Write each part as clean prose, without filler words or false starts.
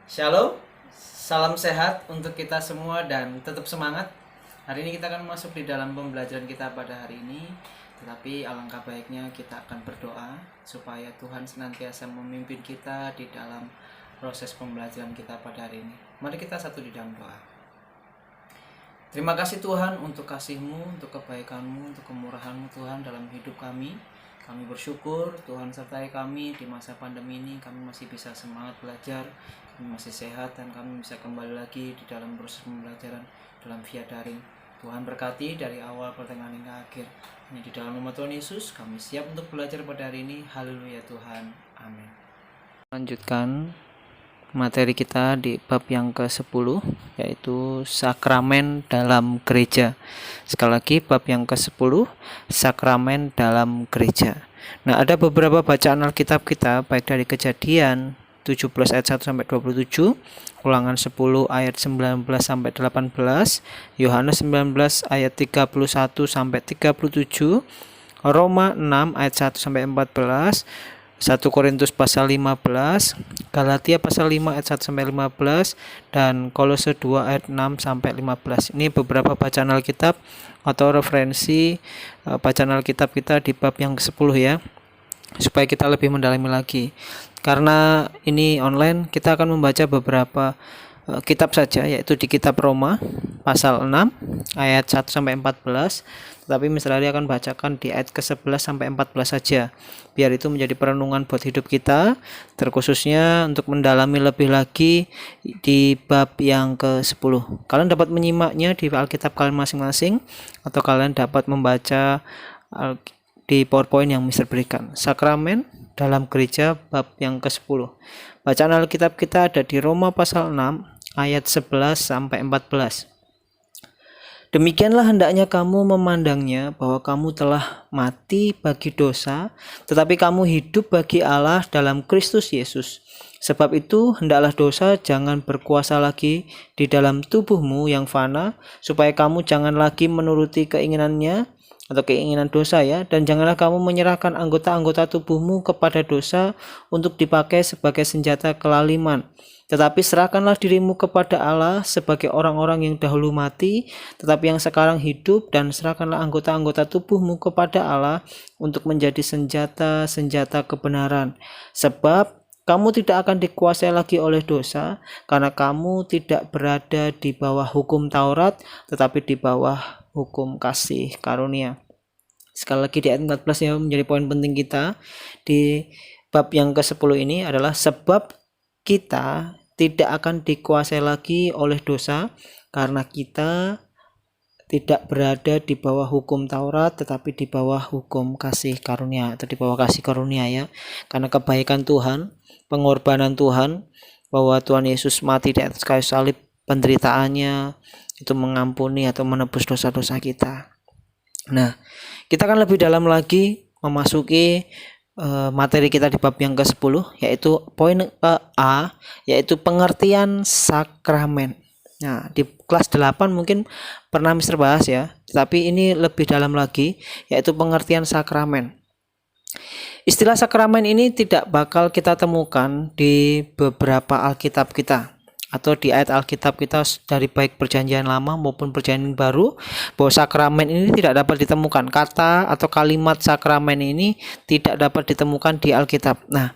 Shalom, salam sehat untuk kita semua dan tetap semangat. Hari ini kita akan masuk di dalam pembelajaran kita pada hari ini. Tetapi alangkah baiknya kita akan berdoa supaya Tuhan senantiasa memimpin kita di dalam proses pembelajaran kita pada hari ini. Mari kita satu di dalam doa. Terima kasih Tuhan untuk kasih-Mu, untuk kebaikan-Mu, untuk kemurahan-Mu Tuhan dalam hidup kami. Kami bersyukur Tuhan sertai kami di masa pandemi ini. Kami masih bisa semangat belajar, kami masih sehat, dan kami bisa kembali lagi di dalam proses pembelajaran dalam via daring. Tuhan berkati dari awal, pertengahan hingga akhir. Hanya di dalam nama Tuhan Yesus kami siap untuk belajar pada hari ini. Haleluya Tuhan, amin. Lanjutkan materi kita di bab yang ke-10, yaitu sakramen dalam gereja. Sekali lagi, bab yang ke-10, sakramen dalam gereja. Nah, ada beberapa bacaan Alkitab kita, baik dari Kejadian 17 ayat 1 sampai 27, Ulangan 10 ayat 19 sampai 18, Yohanes 19 ayat 31 sampai 37, Roma 6 ayat 1 sampai 14, 1 Korintus pasal 15, Galatia pasal 5 ayat 1 sampai 15, dan Kolose 2 ayat 6 sampai 15. Ini beberapa bacaan Alkitab atau referensi bacaan Alkitab kita di bab yang ke-10 ya, supaya kita lebih mendalami lagi. Karena ini online, kita akan membaca beberapa kitab saja, yaitu di kitab Roma pasal 6 ayat 1 sampai 14. Tetapi Mr. Ari akan bacakan di ayat ke-11 sampai 14 saja, biar itu menjadi perenungan buat hidup kita, terkhususnya untuk mendalami lebih lagi di bab yang ke-10. Kalian dapat menyimaknya di Alkitab kalian masing-masing, atau kalian dapat membaca di PowerPoint yang Mr. berikan. Sakramen dalam gereja bab yang ke-10. Bacaan Alkitab kita ada di Roma pasal 6 ayat 11 sampai 14. Demikianlah hendaknya kamu memandangnya, bahwa kamu telah mati bagi dosa, tetapi kamu hidup bagi Allah dalam Kristus Yesus. Sebab itu hendaklah dosa jangan berkuasa lagi di dalam tubuhmu yang fana, supaya kamu jangan lagi menuruti keinginannya atau keinginan dosa ya, dan janganlah kamu menyerahkan anggota-anggota tubuhmu kepada dosa untuk dipakai sebagai senjata kelaliman. Tetapi serahkanlah dirimu kepada Allah sebagai orang-orang yang dahulu mati, tetapi yang sekarang hidup, dan serahkanlah anggota-anggota tubuhmu kepada Allah untuk menjadi senjata-senjata kebenaran. Sebab kamu tidak akan dikuasai lagi oleh dosa, karena kamu tidak berada di bawah hukum Taurat, tetapi di bawah hukum kasih karunia. Sekali lagi di ayat 14 yang menjadi poin penting kita di bab yang ke-10 ini adalah sebab kita tidak akan dikuasai lagi oleh dosa, karena kita tidak berada di bawah hukum Taurat, tetapi di bawah hukum kasih karunia, atau di bawah kasih karunia ya. Karena kebaikan Tuhan, pengorbanan Tuhan, bahwa Tuhan Yesus mati di atas kayu salib, penderitaannya itu mengampuni atau menebus dosa-dosa kita. Nah, kita akan lebih dalam lagi memasuki materi kita di bab yang ke-10, yaitu poin A, yaitu pengertian sakramen. Nah, di kelas 8 mungkin pernah Mister bahas ya, tapi ini lebih dalam lagi, yaitu pengertian sakramen. Istilah sakramen ini tidak bakal kita temukan di beberapa Alkitab kita, atau di ayat Alkitab kita dari baik perjanjian lama maupun perjanjian baru, bahwa sakramen ini tidak dapat ditemukan. Kata atau kalimat sakramen ini tidak dapat ditemukan di Alkitab. Nah,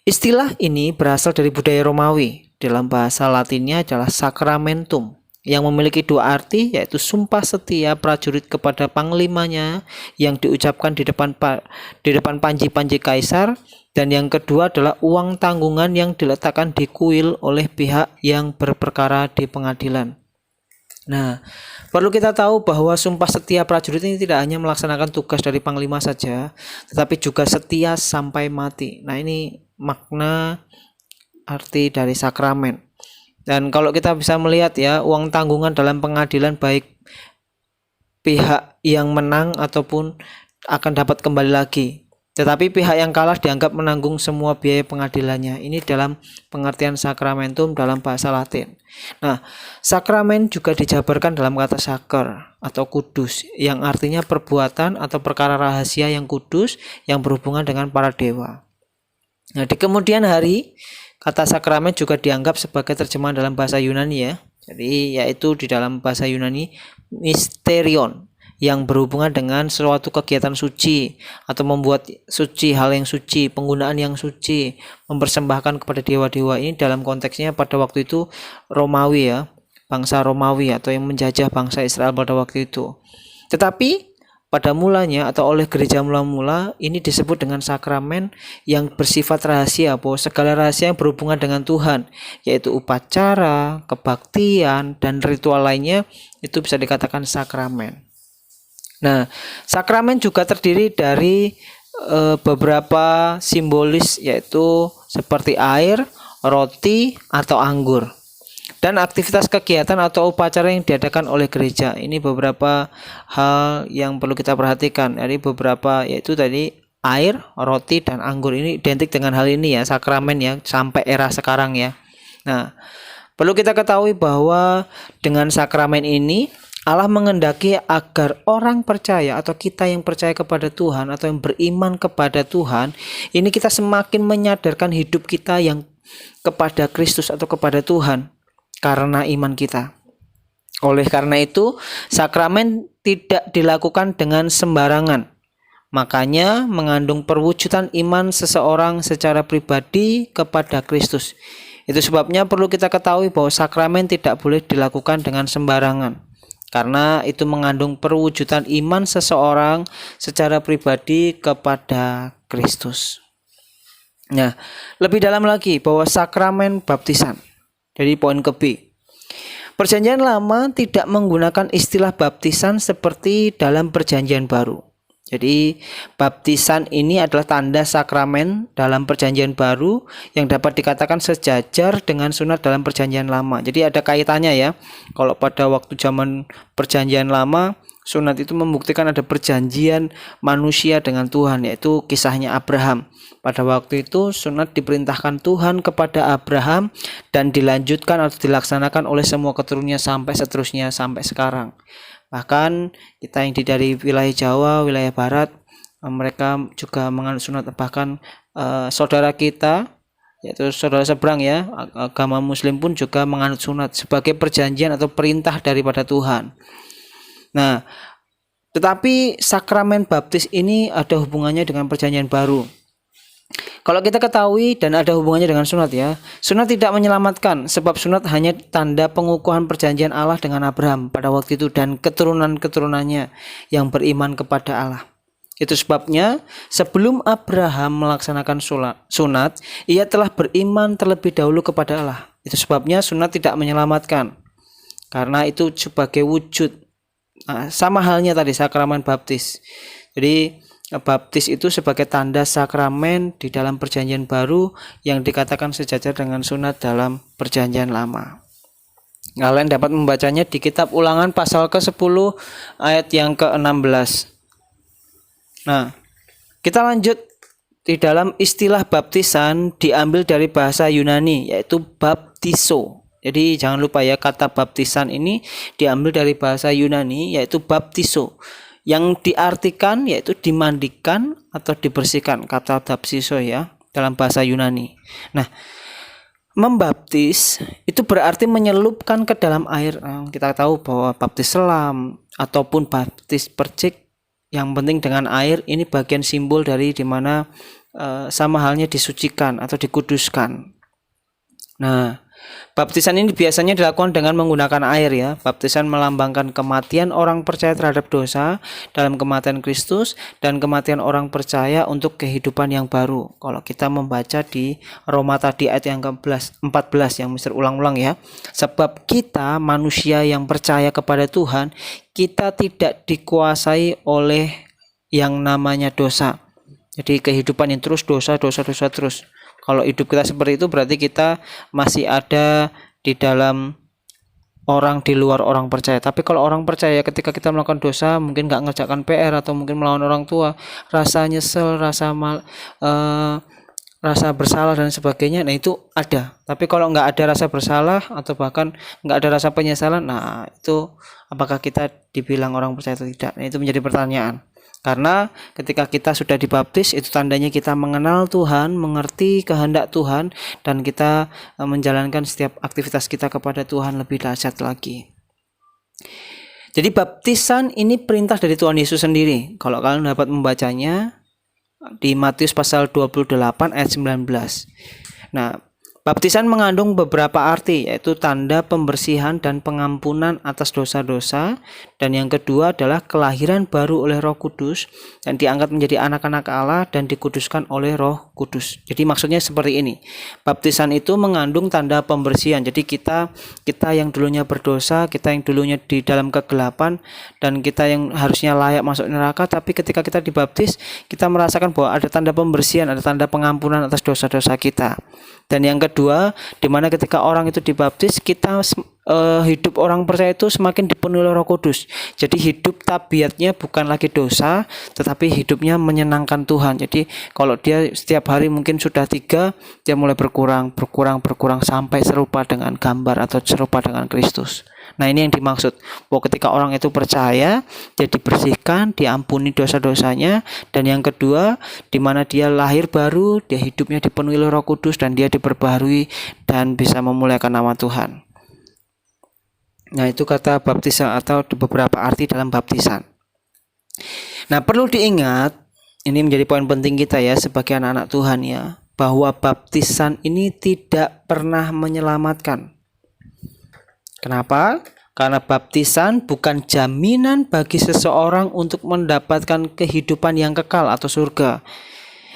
istilah ini berasal dari budaya Romawi. Dalam bahasa Latinnya adalah sacramentum, yang memiliki dua arti, yaitu sumpah setia prajurit kepada panglimanya yang diucapkan di depan panji-panji kaisar, dan yang kedua adalah uang tanggungan yang diletakkan di kuil oleh pihak yang berperkara di pengadilan. Nah, perlu kita tahu bahwa sumpah setia prajurit ini tidak hanya melaksanakan tugas dari panglima saja, tetapi juga setia sampai mati. Nah, ini makna arti dari sakramen. Dan kalau kita bisa melihat ya, uang tanggungan dalam pengadilan baik pihak yang menang ataupun akan dapat kembali lagi. Tetapi pihak yang kalah dianggap menanggung semua biaya pengadilannya. Ini dalam pengertian sakramentum dalam bahasa Latin. Nah, sakramen juga dijabarkan dalam kata saker atau kudus, yang artinya perbuatan atau perkara rahasia yang kudus yang berhubungan dengan para dewa. Nah, di kemudian hari Kata sakramen juga dianggap sebagai terjemahan dalam bahasa Yunani ya. Jadi yaitu di dalam bahasa Yunani mysterion, yang berhubungan dengan suatu kegiatan suci atau membuat suci hal yang suci, penggunaan yang suci, mempersembahkan kepada dewa-dewa. Ini dalam konteksnya pada waktu itu Romawi ya, bangsa Romawi atau yang menjajah bangsa Israel pada waktu itu. Tetapi pada mulanya atau oleh gereja mula-mula ini disebut dengan sakramen yang bersifat rahasia, bahwa segala rahasia yang berhubungan dengan Tuhan, yaitu upacara, kebaktian, dan ritual lainnya itu bisa dikatakan sakramen. Nah, sakramen juga terdiri dari beberapa simbolis, yaitu seperti air, roti, atau anggur. Dan aktivitas kegiatan atau upacara yang diadakan oleh gereja. Ini beberapa hal yang perlu kita perhatikan. Jadi beberapa, yaitu tadi air, roti, dan anggur. Ini identik dengan hal ini ya, sakramen ya, sampai era sekarang ya. Nah, perlu kita ketahui bahwa dengan sakramen ini Allah mengendaki agar orang percaya atau kita yang percaya kepada Tuhan atau yang beriman kepada Tuhan, ini kita semakin menyadarkan hidup kita yang kepada Kristus atau kepada Tuhan karena iman kita. Oleh karena itu, sakramen tidak dilakukan dengan sembarangan. Makanya mengandung perwujudan iman seseorang secara pribadi kepada Kristus. Itu sebabnya perlu kita ketahui bahwa sakramen tidak boleh dilakukan dengan sembarangan, karena itu mengandung perwujudan iman seseorang secara pribadi kepada Kristus. Nah, lebih dalam lagi bahwa sakramen baptisan. Jadi poin ke B. Perjanjian Lama tidak menggunakan istilah baptisan seperti dalam Perjanjian Baru. Jadi baptisan ini adalah tanda sakramen dalam Perjanjian Baru yang dapat dikatakan sejajar dengan sunat dalam Perjanjian Lama. Jadi ada kaitannya ya. Kalau pada waktu zaman Perjanjian Lama, sunat itu membuktikan ada perjanjian manusia dengan Tuhan, yaitu kisahnya Abraham. Pada waktu itu sunat diperintahkan Tuhan kepada Abraham dan dilanjutkan atau dilaksanakan oleh semua keturunannya sampai seterusnya sampai sekarang. Bahkan kita yang dari wilayah Jawa, wilayah Barat, mereka juga menganut sunat. Bahkan saudara kita, yaitu saudara seberang ya, agama Muslim pun juga menganut sunat sebagai perjanjian atau perintah daripada Tuhan. Nah, tetapi sakramen baptis ini ada hubungannya dengan Perjanjian Baru. Kalau kita ketahui dan ada hubungannya dengan sunat ya, sunat tidak menyelamatkan, sebab sunat hanya tanda pengukuhan perjanjian Allah dengan Abraham pada waktu itu dan keturunan-keturunannya yang beriman kepada Allah. Itu sebabnya sebelum Abraham melaksanakan sunat, ia telah beriman terlebih dahulu kepada Allah. Itu sebabnya sunat tidak menyelamatkan, karena itu sebagai wujud. Nah, sama halnya tadi sakramen baptis. Jadi baptis itu sebagai tanda sakramen di dalam Perjanjian Baru yang dikatakan sejajar dengan sunat dalam Perjanjian Lama. Kalian dapat membacanya di kitab Ulangan pasal ke-10 ayat yang ke-16. Nah, kita lanjut. Di dalam istilah baptisan diambil dari bahasa Yunani, yaitu baptiso. Jadi jangan lupa ya, kata baptisan ini diambil dari bahasa Yunani, yaitu baptiso, yang diartikan yaitu dimandikan atau dibersihkan, kata baptiso ya dalam bahasa Yunani. Nah, membaptis itu berarti menyelupkan ke dalam air. Kita tahu bahwa baptis selam ataupun baptis percik, yang penting dengan air, ini bagian simbol dari dimana sama halnya disucikan atau dikuduskan. Nah, baptisan ini biasanya dilakukan dengan menggunakan air ya. Baptisan melambangkan kematian orang percaya terhadap dosa dalam kematian Kristus dan kematian orang percaya untuk kehidupan yang baru. Kalau kita membaca di Roma tadi ayat yang ke-14 yang Mister ulang-ulang ya. Sebab kita manusia yang percaya kepada Tuhan, kita tidak dikuasai oleh yang namanya dosa. Jadi kehidupan yang terus dosa terus. Kalau hidup kita seperti itu berarti kita masih ada di dalam orang di luar orang percaya. Tapi kalau orang percaya ketika kita melakukan dosa, mungkin nggak ngerjakan PR atau mungkin melawan orang tua, rasa nyesel, rasa bersalah dan sebagainya, nah itu ada. Tapi kalau nggak ada rasa bersalah atau bahkan nggak ada rasa penyesalan, nah itu apakah kita dibilang orang percaya atau tidak? Nah, itu menjadi pertanyaan. Karena ketika kita sudah dibaptis, itu tandanya kita mengenal Tuhan, mengerti kehendak Tuhan, dan kita menjalankan setiap aktivitas kita kepada Tuhan lebih dahsyat lagi. Jadi baptisan ini perintah dari Tuhan Yesus sendiri. Kalau kalian dapat membacanya di Matius pasal 28 ayat 19. Nah, baptisan mengandung beberapa arti, yaitu tanda pembersihan dan pengampunan atas dosa-dosa, dan yang kedua adalah kelahiran baru oleh Roh Kudus dan diangkat menjadi anak-anak Allah dan dikuduskan oleh Roh Kudus. Jadi maksudnya seperti ini. Baptisan itu mengandung tanda pembersihan. Jadi kita yang dulunya berdosa, kita yang dulunya di dalam kegelapan, dan kita yang harusnya layak masuk neraka, tapi ketika kita dibaptis, kita merasakan bahwa ada tanda pembersihan, ada tanda pengampunan atas dosa-dosa kita. Dan yang kedua, di mana ketika orang itu dibaptis, kita hidup orang percaya itu semakin dipenuhi oleh Roh Kudus. Jadi hidup tabiatnya bukan lagi dosa, tetapi hidupnya menyenangkan Tuhan. Jadi kalau dia setiap hari mungkin sudah 3, dia mulai berkurang sampai serupa dengan gambar atau serupa dengan Kristus. Nah, ini yang dimaksud, bahwa ketika orang itu percaya, dia dibersihkan, diampuni dosa-dosanya, dan yang kedua, di mana dia lahir baru, dia hidupnya dipenuhi oleh Roh Kudus, dan dia diperbaharui dan bisa memuliakan nama Tuhan. Nah, itu kata baptisan atau beberapa arti dalam baptisan. Nah, perlu diingat, ini menjadi poin penting kita ya sebagai anak-anak Tuhan ya, bahwa baptisan ini tidak pernah menyelamatkan. Kenapa? Karena baptisan bukan jaminan bagi seseorang untuk mendapatkan kehidupan yang kekal atau surga.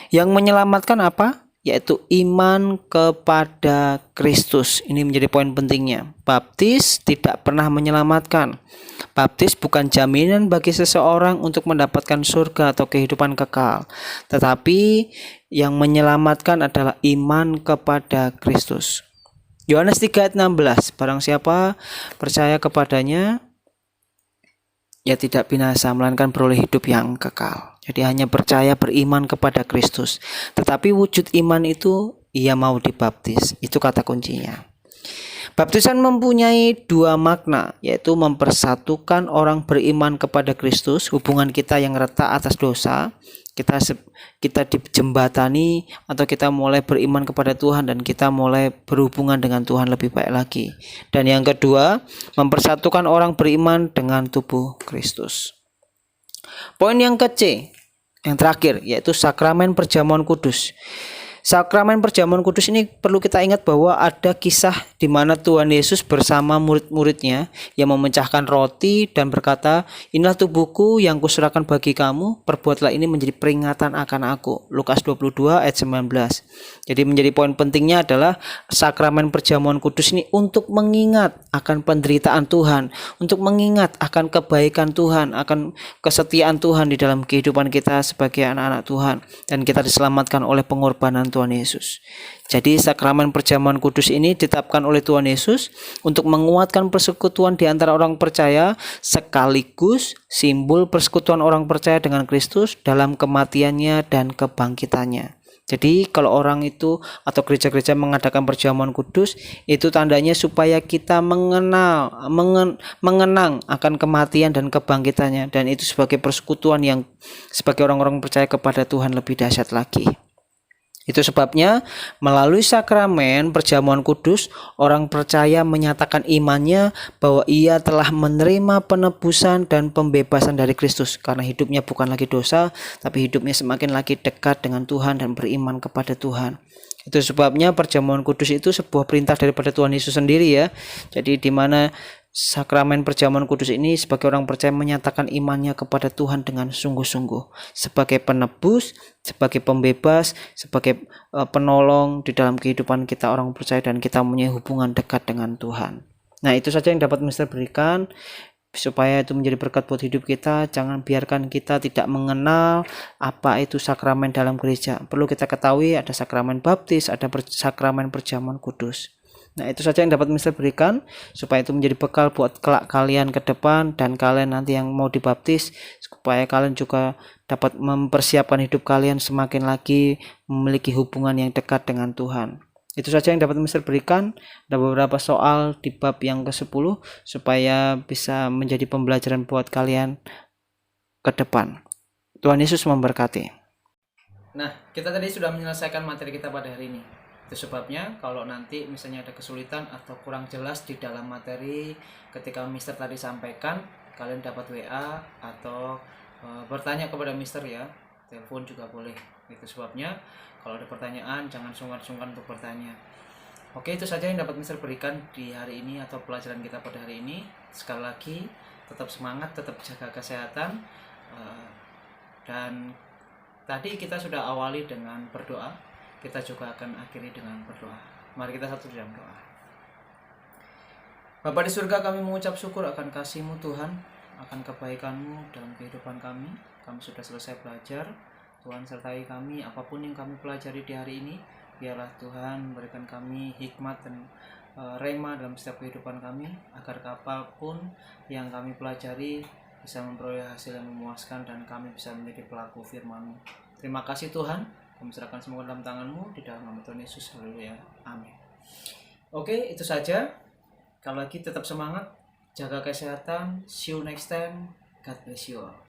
Yang menyelamatkan apa? Yaitu iman kepada Kristus. Ini menjadi poin pentingnya. Baptis tidak pernah menyelamatkan. Baptis bukan jaminan bagi seseorang untuk mendapatkan surga atau kehidupan kekal. Tetapi yang menyelamatkan adalah iman kepada Kristus. Yohanes 3 ayat 16, barang siapa percaya kepadanya, ia tidak binasa, melainkan beroleh hidup yang kekal. Jadi hanya percaya beriman kepada Kristus. Tetapi wujud iman itu, ia mau dibaptis. Itu kata kuncinya. Baptisan mempunyai 2 makna, yaitu mempersatukan orang beriman kepada Kristus, hubungan kita yang retak atas dosa, kita dijembatani atau kita mulai beriman kepada Tuhan dan kita mulai berhubungan dengan Tuhan lebih baik lagi. Dan yang kedua, mempersatukan orang beriman dengan tubuh Kristus. Poin yang yang terakhir, yaitu sakramen perjamuan kudus. Sakramen perjamuan kudus ini perlu kita ingat bahwa ada kisah di mana Tuhan Yesus bersama murid-muridnya yang memecahkan roti dan berkata, inilah tubuhku yang kuserahkan bagi kamu, perbuatlah ini menjadi peringatan akan aku. Lukas 22 ayat 19. Jadi menjadi poin pentingnya adalah sakramen perjamuan kudus ini untuk mengingat akan penderitaan Tuhan, untuk mengingat akan kebaikan Tuhan, akan kesetiaan Tuhan di dalam kehidupan kita sebagai anak-anak Tuhan, dan kita diselamatkan oleh pengorbanan Tuhan Yesus. Jadi sakramen perjamuan kudus ini ditetapkan oleh Tuhan Yesus untuk menguatkan persekutuan di antara orang percaya, sekaligus simbol persekutuan orang percaya dengan Kristus dalam kematiannya dan kebangkitannya. Jadi kalau orang itu atau gereja-gereja mengadakan perjamuan kudus, itu tandanya supaya kita mengenang akan kematian dan kebangkitannya, dan itu sebagai persekutuan yang sebagai orang-orang percaya kepada Tuhan lebih dahsyat lagi. Itu sebabnya melalui sakramen perjamuan kudus, orang percaya menyatakan imannya bahwa ia telah menerima penebusan dan pembebasan dari Kristus, karena hidupnya bukan lagi dosa, tapi hidupnya semakin lagi dekat dengan Tuhan dan beriman kepada Tuhan. Itu sebabnya perjamuan kudus itu sebuah perintah daripada Tuhan Yesus sendiri ya. Jadi di mana sakramen perjamuan kudus ini sebagai orang percaya menyatakan imannya kepada Tuhan dengan sungguh-sungguh, sebagai penebus, sebagai pembebas, sebagai penolong di dalam kehidupan kita orang percaya, dan kita mempunyai hubungan dekat dengan Tuhan. Nah, itu saja yang dapat Mister berikan supaya itu menjadi berkat buat hidup kita. Jangan biarkan kita tidak mengenal apa itu sakramen dalam gereja. Perlu kita ketahui ada sakramen baptis, ada sakramen perjamuan kudus. Nah, itu saja yang dapat Mister berikan supaya itu menjadi bekal buat kelak kalian ke depan, dan kalian nanti yang mau dibaptis, supaya kalian juga dapat mempersiapkan hidup kalian semakin lagi memiliki hubungan yang dekat dengan Tuhan. Itu saja yang dapat Mister berikan. Ada beberapa soal di bab yang ke-10 supaya bisa menjadi pembelajaran buat kalian ke depan. Tuhan Yesus memberkati. Nah, kita tadi sudah menyelesaikan materi kita pada hari ini. Itu sebabnya kalau nanti misalnya ada kesulitan atau kurang jelas di dalam materi ketika Mister tadi sampaikan, kalian dapat WA atau bertanya kepada Mister ya. Telepon juga boleh. Itu sebabnya kalau ada pertanyaan jangan sungkan-sungkan untuk bertanya. Oke, itu saja yang dapat Mister berikan di hari ini atau pelajaran kita pada hari ini. Sekali lagi, tetap semangat, tetap jaga kesehatan. Dan tadi kita sudah awali dengan berdoa. Kita juga akan akhiri dengan berdoa. Mari kita satu dalam doa. Bapa di surga, kami mengucap syukur akan kasih-Mu Tuhan, akan kebaikan-Mu dalam kehidupan kami. Kami sudah selesai belajar. Tuhan sertai kami apapun yang kami pelajari di hari ini. Biarlah Tuhan berikan kami hikmat dan rema dalam setiap kehidupan kami, agar apapun yang kami pelajari bisa memperoleh hasil yang memuaskan dan kami bisa menjadi pelaku firman-Mu. Terima kasih Tuhan, kami serahkan semua dalam tangan-Mu di dalam nama Tuhan Yesus. Haleluya. Amin. Oke, itu saja. Kalau lagi tetap semangat, jaga kesehatan. See you next time. God bless you all.